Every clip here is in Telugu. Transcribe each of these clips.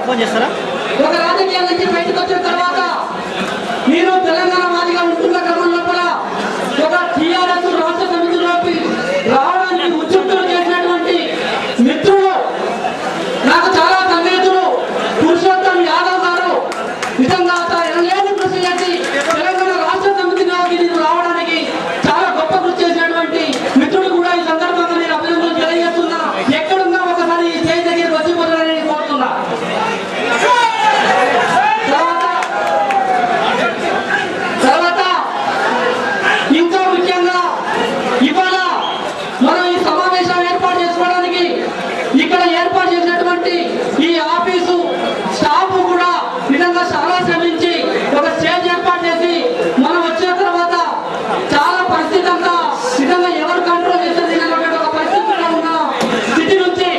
ఫోన్ చేస్తారా? ఒక రాజకీయాల నుంచి బయటకు వచ్చిన తర్వాత మీరు తెలంగాణ వాదిగా ఉంటున్న క్రమం లోపల ఒక టీఆర్ఎస్ రాష్ట్ర సమితిలోకి రావడానికి ఉచ్చుట్టులు చేసినటువంటి మిత్రులు నాకు చాలా సన్నిహితులు పురుషోత్తం యాదవ్ గారు నిజంగా ఎనలేని కృషి చేసి తెలంగాణ రాష్ట్ర సమితిలోకి నేను రావడానికి చాలా గొప్ప కృషి చేసినటువంటి మిత్రుడు కూడా ఈ సందర్భంగా నేను అభినందనలు తెలియజేస్తున్నా. ఎక్కడున్నా ఒకసారి ఈ స్టేజ్ దగ్గరికి వచ్చిపోతారని కోరుతున్నా. తర్వాత ఇంకా ముఖ్యంగా ఇవాళ మనం ఈ సమావేశం ఏర్పాటు చేసుకోవడానికి ఇక్కడ ఏర్పాటు చేసినటువంటి ఈ ఆఫీసు స్టాఫ్ కూడా నిజంగా చాలా శ్రమించి ఒక స్టేజ్ ఏర్పాటు చేసి మనం వచ్చిన తర్వాత చాలా పరిస్థితి అంతా నిజంగా ఎవరు కంట్రోల్ చేస్తుంది అనేటువంటి ఒక పరిస్థితిలో ఉన్న స్థితి నుంచి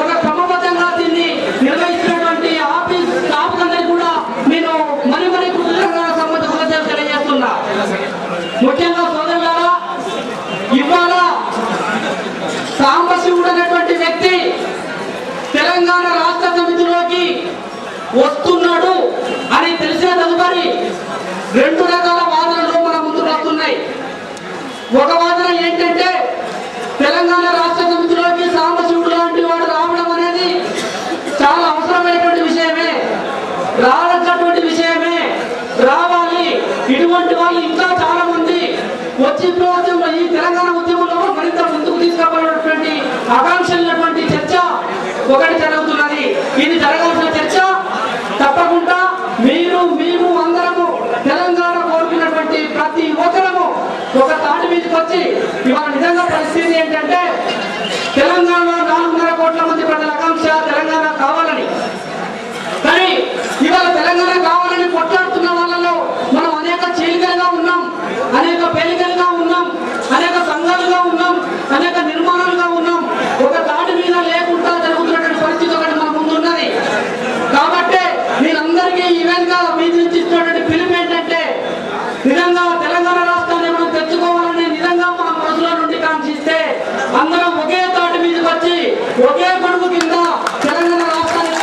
ఒక క్రమబద్ధంగా దీన్ని నిర్వహిస్తున్నటువంటి ఆఫీస్ స్టాఫ్ అందరికీ కూడా నేను మరి కృతజ్ఞతలు సంబంధించిన తెలియజేస్తున్నా. ముఖ్యంగా సోదరులారా, ఇవాళ సాంబశివుడు అనేటువంటి వ్యక్తి తెలంగాణ రాష్ట్ర సమితిలోకి వస్తున్నాడు అని తెలిసిన తదుపరి రెండు రకాల వాదనలు మన ముందు వస్తున్నాయి. ఒక వాదన ఏంటంటే తెలంగాణ రాష్ట్ర సమితిలోకి సాంబశివుడు లాంటి వాడు రావడం అనేది చాలా అవసరమైనటువంటి విషయమే, రావాల్సినటువంటి విషయమే, రావాలి. ఇటువంటి వాళ్ళు ఇంకా చాలా మంది వచ్చి ఈ తెలంగాణ ఉద్యమంలో మరింత ముందుకు తీసుకురావాలన్నటువంటి ఆకాంక్షలైనటువంటి చర్చ ఒకటి జరుగుతున్నది. ఇది జరగాల్సిన చర్చ. తప్పకుండా మీరు మేము అందరము తెలంగాణ కోరుకున్నటువంటి ప్రతి ఒక్కరము ఒక తాటి మీదకి వచ్చి ఇవాళ నిజంగా పరిస్థితి ఏంటంటే తెలంగాణలో 4.5 కోట్ల మంది ప్రజల ఆకాంక్ష తెలంగాణ కావాలని. కానీ ఇవాళ తెలంగాణ కావాలని కొట్లాడుతున్న వాళ్ళలో మనం అనేక చీలికలుగా ఉన్నాం, అనేక పేలికలుగా ఉన్నాం, అనేక సంఘాలుగా ఉన్నాం, అనేక నిర్మాణాలుగా ఉన్నాం. ఒక తాటి మీద లేకుండా జరుగుతున్నటువంటి పరిస్థితి ఒకటి మన ముందు ఉన్నది. కాబట్టి మీరందరికీ ఈవెంట్ గా మీ నుంచి ఇస్తున్నటువంటి పిలుపు ఏంటంటే నిజంగా తెలంగాణ రాష్ట్రాన్ని మనం తెచ్చుకోవాలని నిజంగా మన మనసులో నుండి కాంక్షిస్తే అందరం ఒకే తాటి మీదకి వచ్చి ఒకే గొడుగు కింద తెలంగాణ రాష్ట్రాన్ని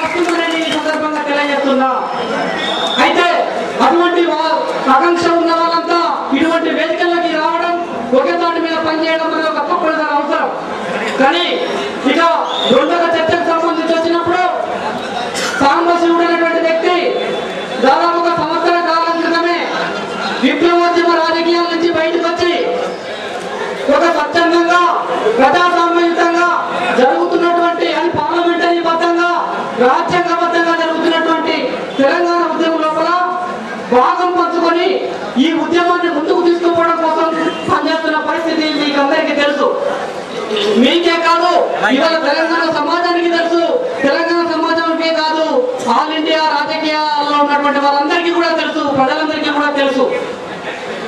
వస్తుందని ఈ సందర్భంగా తెలియజేస్తున్నా. అయితే అటువంటి ఆకాంక్ష ఉన్న వాళ్ళంతా ఇటువంటి వేదికల్లోకి రావడం, ఒకే తాటి మీద పనిచేయడం అనేది ఒక తప్పనిసరి అవసరం. కానీ ఇక రెండవ చర్చకు సంబంధించి వచ్చినప్పుడు సాంబశివుడు అనేటువంటి వ్యక్తి దాదాపు ఒక సంవత్సర కాలం క్రితమే విప్లవోద్యమ రాజకీయాల నుంచి బయటకు వచ్చి ఒక స్వచ్ఛందంగా ప్రజాస్వామ్యయుతంగా జరుగుతున్నటువంటి అది పార్లమెంటరీ బద్దంగా రాజ్యాంగబద్ధంగా జరుగుతున్నటువంటి తెలంగాణ ఉద్యమం లోపల భాగం పంచుకొని ఈ ఉద్యమాన్ని ముందుకు తీసుకుపోవడం కోసం పనిచేస్తున్న పరిస్థితి మీకు అందరికీ తెలుసు. మీకే కాదు, ఇవాళ తెలంగాణ సమాజానికి తెలుసు. తెలంగాణ సమాజానికే కాదు, ఆల్ ఇండియా రాజకీయాల్లో ఉన్నటువంటి వాళ్ళందరికీ కూడా తెలుసు, ప్రజలందరికీ కూడా తెలుసు.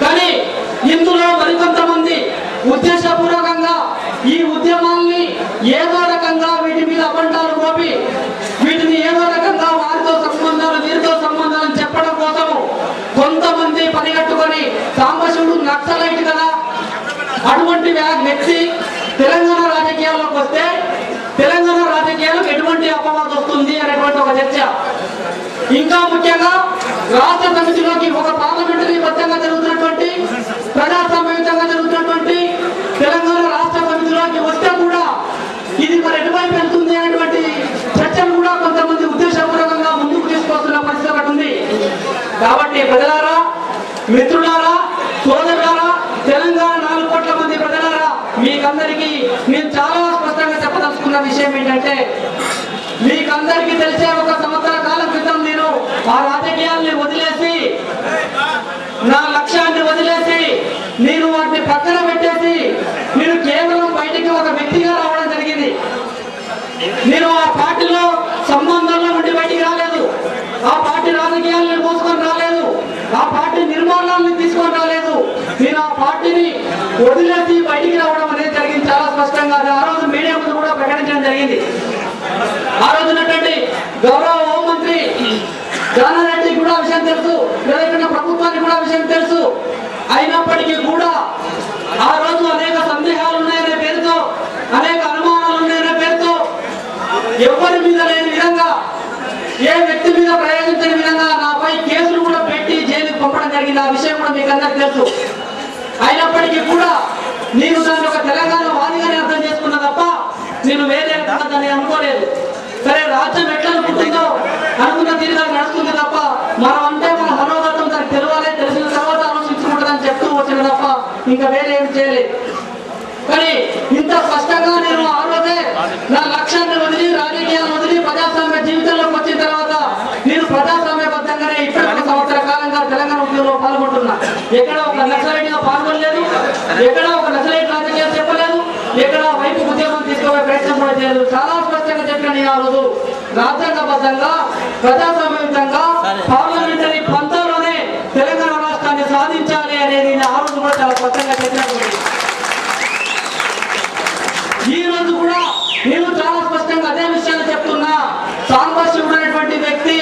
కానీ ఇందులో మరికొంతమంది ఉద్దేశపూర్వకంగా ఈ ఉద్యమాల్ని ఏదో రకంగా వీటి మీద అబండాలు మోపి వీటిని ఏదో రకంగా వారితో సంబంధాలు వీరితో సంబంధాలు చెప్పడం కోసము కొంతమంది పనిగట్టుకొని సాంబశివుడు నక్సలైట్ కదా, అటువంటి వ్యక్తి తెలంగాణ రాజకీయాల్లోకి వస్తే తెలంగాణ రాజకీయాలకు ఎటువంటి అపవాదం వస్తుంది అనేటువంటి ఒక చర్చ. ఇంకా ముఖ్యంగా రాష్ట్ర సమితిలోకి ఒక పార్లమెంటరీ బద్దంగా జరుగుతున్నటువంటి ప్రజాస్వామ్యయుతంగా జరుగుతున్నటువంటి తెలంగాణ రాష్ట్ర సమితిలోకి వస్తే కూడా ఇది మరి ఎటువైపు వెళ్తుంది అనేటువంటి చర్చను కూడా కొంతమంది ఉద్దేశపూర్వకంగా ముందుకు తీసుకొస్తున్న పరిస్థితి ఒకటి ఉంది. కాబట్టి ప్రజలారా, మిత్రులారా, సోదరులారా, తెలంగాణ 4 కోట్ల మంది ప్రజలారా, మీకందరికీ నేను చాలా స్పష్టంగా చెప్పదలుచుకున్న విషయం ఏంటంటే మీకందరికీ తెలిసే ఒక సంవత్సర కాలం క్రితం నేను ఆ రాజకీయాల్ని వదిలేసి నా లక్ష్యాన్ని వదిలేసి నేను వాటిని పక్కన పెట్టేసి నేను కేవలం బయటికి ఒక వ్యక్తిగా రావడం జరిగింది. నేను ఆ పార్టీలో సంబంధంలో నుండి బయటికి రాలేదు, ఆ పార్టీ రాజకీయాలను మోసుకొని రాలేదు, ఆ పార్టీ నిర్మాణాలను తీసుకొని రాలేదు. నేను ఆ పార్టీని వదిలేసి బయటికి రావడం అనేది జరిగింది చాలా స్పష్టంగా. ఆ రోజు మీడియా ముందు కూడా ప్రకటించడం జరిగింది. ఆ రోజు ఉన్నటువంటి గౌరవ హోంమంత్రి జానారెడ్డి కూడా విషయం తెలుసు, లేదా ప్రభుత్వానికి కూడా విషయం తెలుసు. అయినప్పటికీ కూడా ఆ రోజు అనేక సందేహాలు ఉన్నాయనే పేరుతో, అనేక అనుమానాలు ఉన్నాయనే పేరుతో ఏ వ్యక్తి మీద ప్రయోగించని విధంగా నాపై కేసులు కూడా పెట్టి జైలుకు పంపడం జరిగింది. ఆ విషయం కూడా మీకు అందరికీ తెలుసు. అయినప్పటికీ కూడా నేను దాన్ని ఒక తెలంగాణ వాదిగానే అర్థం చేసుకున్నా తప్ప నేను వేరే దాన్ని అనుకోలేదు. సరే, రాజ్యం ఎట్లా అనుకుంటుందో అనుకున్న తీరుగా నడుస్తుంది తప్ప మనం అంటే మన మనోగతం దానికి తెలవాలి, తెలిసిన తర్వాత ఆలోచించుకుంటుందని చెప్తూ వచ్చిన తప్ప ఇంకా వేరే ఏమి చేయలేదు. కానీ ఇంత స్పష్టంగా నేను ఆ రోజే నా లక్ష్యాన్ని వదిలి, రాజకీయాలను వదిలి ప్రజాస్వామ్య జీవితంలోకి వచ్చిన తర్వాత నేను ప్రజాస్వామ్యబద్ధంగానే ఇప్పుడు 1 సంవత్సర కాలంగా తెలంగాణ ఉద్యమంలో పాల్గొంటున్నా. ఎక్కడ ఒక నక్సలైట్గా పాల్గొనలేదు, ఎక్కడ ఒక నక్సలైట్ రాజకీయాలు చెప్పలేదు, ఎక్కడ వైపు ఉద్యమం తీసుకోవే ప్రయత్నం కూడా చేయలేదు. చాలా స్పష్టంగా చెప్పిన నేను ఆ రోజు రాజ్యాంగబద్ధంగా ప్రజాస్వామ్యయుతంగా పార్లమెంటరీ పంతంలోనే తెలంగాణ రాష్ట్రాన్ని సాధించాలి అనేది ఆ రోజు కూడా చాలా స్పష్టంగా చెప్పినటువంటి. ఈ రోజు కూడా నేను చాలా స్పష్టంగా అదే విషయాలు చెప్తున్నా. సాంబశివుడు అనేటువంటి వ్యక్తి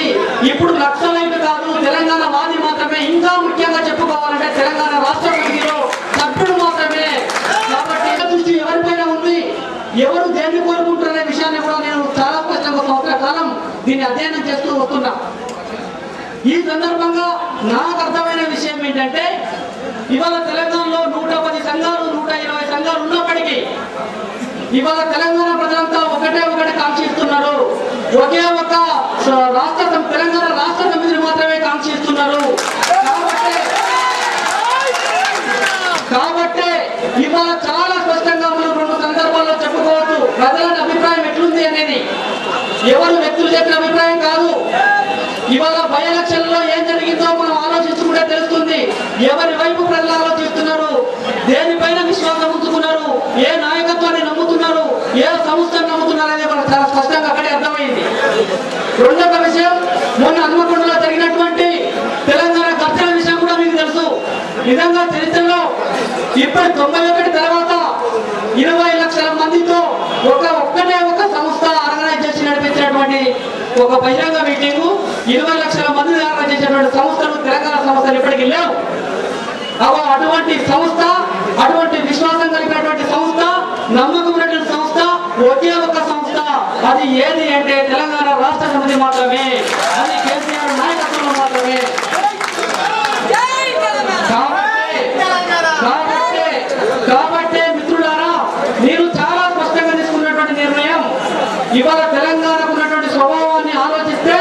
ఇప్పుడు నక్సలైట్ కాదు, తెలంగాణ వాది మాత్రమే. ఇంకా ముఖ్యంగా చెప్పుకోవాలంటే తెలంగాణ రాష్ట్ర సమితిలో సభ్యుడు మాత్రమే. కాబట్టి దృష్టి ఎవరిపైన ఉంది, ఎవరు దేన్ని కోరుకుంటున్న విషయాన్ని కూడా నేను చాలా స్పష్టంగా 1 సంవత్సర కాలం దీన్ని అధ్యయనం చేస్తూ వస్తున్నా. ఈ సందర్భంగా నాకు అర్థమైన విషయం ఏంటంటే, ఇవాళ తెలంగాణలో 110 సంఘాలు 120 సంఘాలు ఉన్నప్పటికీ ఇవాళ తెలంగాణ ప్రజలంతా ఒకటి కాంక్షిస్తున్నారు. ఒకే ఒక తెలంగాణ రాష్ట్ర సమితిని మాత్రమే కాంక్షిస్తున్నారు. కాబట్టి ఇవాళ చాలా స్పష్టంగా మనం 2 సందర్భాల్లో చెప్పుకోవచ్చు ప్రజల అభిప్రాయం ఎట్లుంది అనేది. ఎవరు వ్యక్తులు చెప్పిన అభిప్రాయం కాదు. ఇవాళ బై ఎలక్షన్లో ఏం జరిగిందో మనం ఆలోచించుకుంటే తెలుస్తుంది. ఎవరి వైపు ప్రజలు ఆలోచిస్తున్నారు, దేనిపైన విశ్వాసం ఉంచుకున్నారు, ఏ నాయకత్వాన్ని నమ్ముతున్నారు, ఏ సంస్థను నమ్ముతున్నారు అనేది మనకు చాలా స్పష్టంగా అక్కడే అర్థమైంది. రెండవ విషయం, మొన్న హన్మకొండలో జరిగినటువంటి తెలంగాణ ఘర్షణ విషయం కూడా మీకు తెలుసు. నిజంగా చరిత్రలో ఇప్పుడు 91 తర్వాత 20 లక్షల మందితో ఒక్కటే ఒక సంస్థ ఆర్గనైజ్ చేసి నడిపించినటువంటి ఒక బహిరంగ మీటింగు, 20 లక్షల మంది ఆర్గనైజ్ చేసినటువంటి సంస్థలు తెలంగాణ సంస్థలు ఇప్పటికీ లేవు. అటువంటి సంస్థ, అటువంటి విశ్వాసం కలిగినటువంటి సంస్థ, నమ్మకం ఉన్నటువంటి సంస్థ, ఒకే ఒక సంస్థ. అది ఏది అంటే తెలంగాణ రాష్ట్ర సమితి మాత్రమే. అది కేసీఆర్ నాయకత్వంలో మాత్రమే. కాబట్టి మిత్రులారా, మీరు చాలా స్పష్టంగా తీసుకున్నటువంటి నిర్ణయం. ఇవాళ తెలంగాణకు ఉన్నటువంటి స్వభావాన్ని ఆలోచిస్తే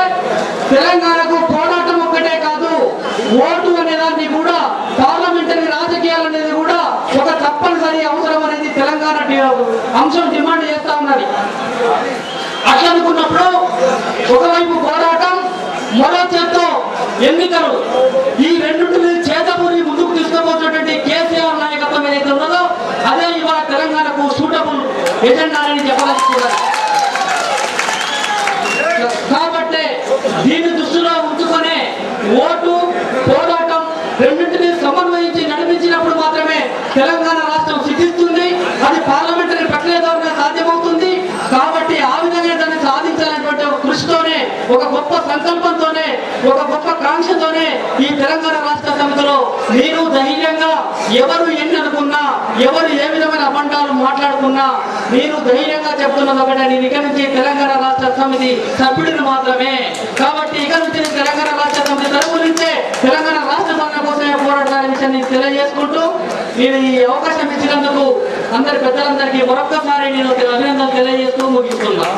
తెలంగాణకు పోరాటం ఒక్కటే కాదు, ఓటు అనేదాన్ని కూడా, పార్లమెంటరీ రాజకీయాలు అనేది కూడా ఒక తప్పనిసరి అవసరం అనేది తెలంగాణ అంశం డిమాండ్ చేస్తా ఉన్నది. అట్లా అనుకున్నప్పుడు ఒకవైపు పోరాటం, మరో చేత్తో ఎన్నికలు, ఈ రెండింటిని చేతబూరి ముందుకు తీసుకుపోతున్నటువంటి కేసీఆర్ నాయకత్వం ఏదైతే ఉన్నదో అదే ఇవాళ తెలంగాణకు సూటబుల్ ఎజెండా అని చెప్పాలనుకున్నారు. కాబట్టి దీన్ని దృష్టిలో ఉంచుకొని ఓటు, పోరాటం రెండింటినీ సమన్వయించి నడిపించినప్పుడు మాత్రమే తెలంగాణ రాష్ట్రం సిద్ధిస్తుంది. అది పార్లమెంటరీ ప్రక్రియ ద్వారా సాధ్యమవుతుంది. కాబట్టి ఆ విధంగా దాన్ని సాధించాలనేటువంటి ఒక కృషితోనే, ఒక గొప్ప సంకల్పంతోనే, ఒక గొప్ప కాంక్షతోనే ఈ తెలంగాణ రాష్ట్ర సమితిలో మీరు ధైర్యంగా ఎవరు ఎన్ని అనుకున్నా, ఎవరు ఏ విధమైన అబండాలు మాట్లాడుకున్నా నేను ధైర్యంగా చెప్తున్నది ఒకటే, నేను ఇక నుంచి తెలంగాణ రాష్ట్ర సమితి సభ్యుడిని మాత్రమే. కాబట్టి ఇక నుంచి తెలంగాణ రాష్ట్ర సమితి తరపు నుంచే తెలంగాణ రాష్ట్ర సాధన కోసమే పోరాడాలనే విషయాన్ని తెలియజేసుకుంటూ నేను ఈ అవకాశం ఇచ్చినందుకు అందరి పెద్దలందరికీ మరొక్కసారి నేను అభినందనలు తెలియజేస్తూ ముగిస్తున్నాను.